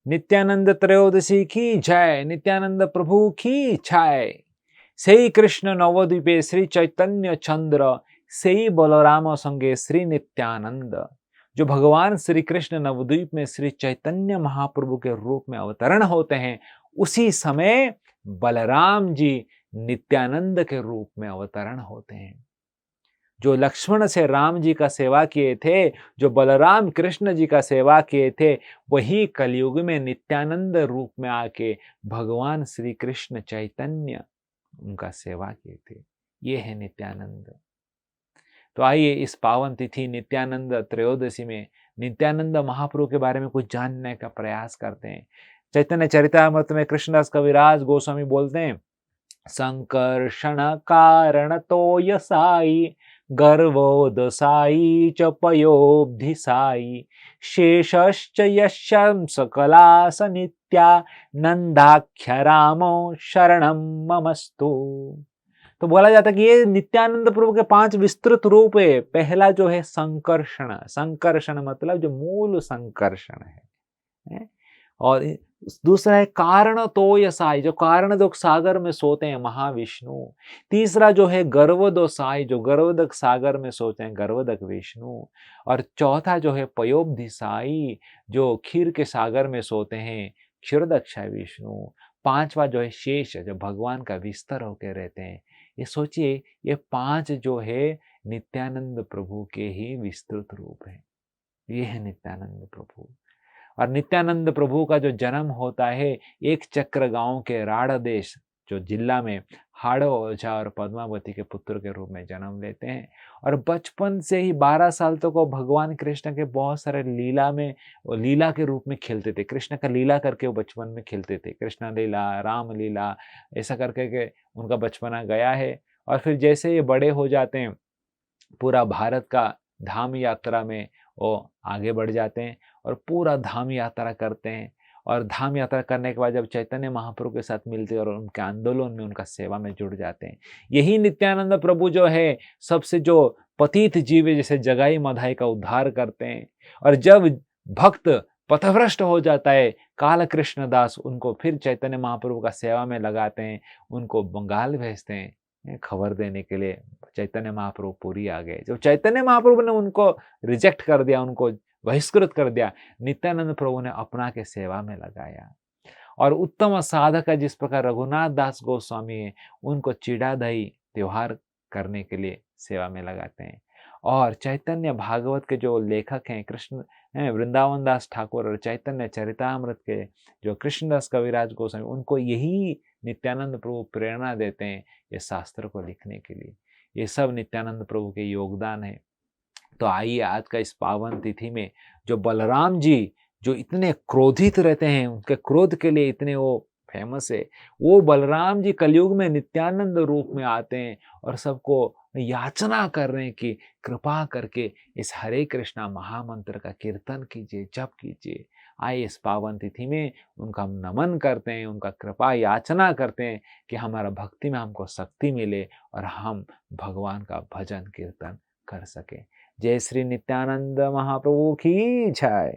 नित्यानंद त्रयोदशी की जय, नित्यानंद प्रभु की जय। सेई कृष्ण नवद्वीपे श्री चैतन्य चंद्र, सेई बलराम संगे श्री नित्यानंद। जो भगवान श्री कृष्ण नवद्वीप में श्री चैतन्य महाप्रभु के रूप में अवतरण होते हैं, उसी समय बलराम जी नित्यानंद के रूप में अवतरण होते हैं। जो लक्ष्मण से राम जी का सेवा किए थे, जो बलराम कृष्ण जी का सेवा किए थे, वही कलयुग में नित्यानंद रूप में आके भगवान श्री कृष्ण चैतन्य उनका सेवा किए थे। ये है नित्यानंद। तो आइए इस पावन तिथि नित्यानंद त्रयोदशी में नित्यानंद महाप्रभु के बारे में कुछ जानने का प्रयास करते हैं। चैतन्य चरितामृत में कृष्णदास कविराज गोस्वामी बोलते हैं, संकर्षण कारण तो यसाई, गर्वोदसाई च पयोब्धिसाई, शेषश्च यशं सकला स नित्या, नंदाख्य रामो शरणं ममस्तु। तो बोला जाता है कि ये नित्यानंद प्रभु के 5 विस्तृत रूप है। पहला जो है संकर्षण, संकर्षण मतलब जो मूल संकर्षण है? और दूसरा है कारण तोयसाई, जो कारणोदक सागर में सोते हैं महाविष्णु। तीसरा जो है गर्वोदसाई, जो गर्वोदक सागर में सोते हैं गर्वोदक विष्णु। और चौथा जो है पयोब्धिसाई, जो क्षीर के सागर में सोते हैं क्षीरोदक्षाय विष्णु। पांचवा जो है शेष, जो भगवान का विस्तर होकर रहते हैं। ये सोचिए, ये 5 जो है नित्यानंद प्रभु के ही विस्तृत रूप है। ये है नित्यानंद प्रभु। और नित्यानंद प्रभु का जो जन्म होता है एक चक्र गांव के राढ़ देश, जो जिला में हाड़ो ओझा और पद्मावती के पुत्र के रूप में जन्म लेते हैं। और बचपन से ही 12 साल तक वो भगवान कृष्ण के बहुत सारे लीला में, लीला के रूप में खेलते थे। कृष्ण का लीला करके वो बचपन में खेलते थे, कृष्ण लीला, राम लीला, ऐसा करके के उनका बचपना गया है। और फिर जैसे ये बड़े हो जाते हैं, पूरा भारत का धाम यात्रा में वो आगे बढ़ जाते हैं और पूरा धाम यात्रा करते हैं। और धाम यात्रा करने के बाद जब चैतन्य महाप्रभु के साथ मिलते हैं और उनके आंदोलन में, उनका सेवा में जुड़ जाते हैं। यही नित्यानंद प्रभु जो है सबसे जो पतित जीव है, जैसे जगाई मधाई का उद्धार करते हैं। और जब भक्त पथभ्रष्ट हो जाता है, काल कृष्णदास उनको फिर चैतन्य महाप्रभु का सेवा में लगाते हैं, उनको बंगाल भेजते हैं खबर देने के लिए। चैतन्य महाप्रभु पुरी आ गए। जब चैतन्य महाप्रभु ने उनको रिजेक्ट कर दिया, उनको बहिष्कृत कर दिया, नित्यानंद प्रभु ने अपना के सेवा में लगाया। और उत्तम साधक जिस प्रकार रघुनाथ दास गोस्वामी है, उनको चिड़ादही त्योहार करने के लिए सेवा में लगाते हैं। और चैतन्य भागवत के जो लेखक हैं कृष्ण वृंदावन दास ठाकुर, और चैतन्य चरितामृत के जो कृष्णदास कविराज गोस्वामी, उनको यही नित्यानंद प्रभु प्रेरणा देते हैं ये शास्त्र को लिखने के लिए। ये सब नित्यानंद प्रभु के योगदान है। तो आइए आज का इस पावन तिथि में जो बलराम जी जो इतने क्रोधित रहते हैं, उनके क्रोध के लिए इतने वो फेमस है, वो बलराम जी कलयुग में नित्यानंद रूप में आते हैं और सबको याचना कर रहे हैं कि कृपा करके इस हरे कृष्णा महामंत्र का कीर्तन कीजिए, जप कीजिए। आइए इस पावन तिथि में उनका हम नमन करते हैं, उनका कृपा याचना करते हैं कि हमारा भक्ति में हमको शक्ति मिले और हम भगवान का भजन कीर्तन कर सके। जय श्री नित्यानंद महाप्रभु की जय।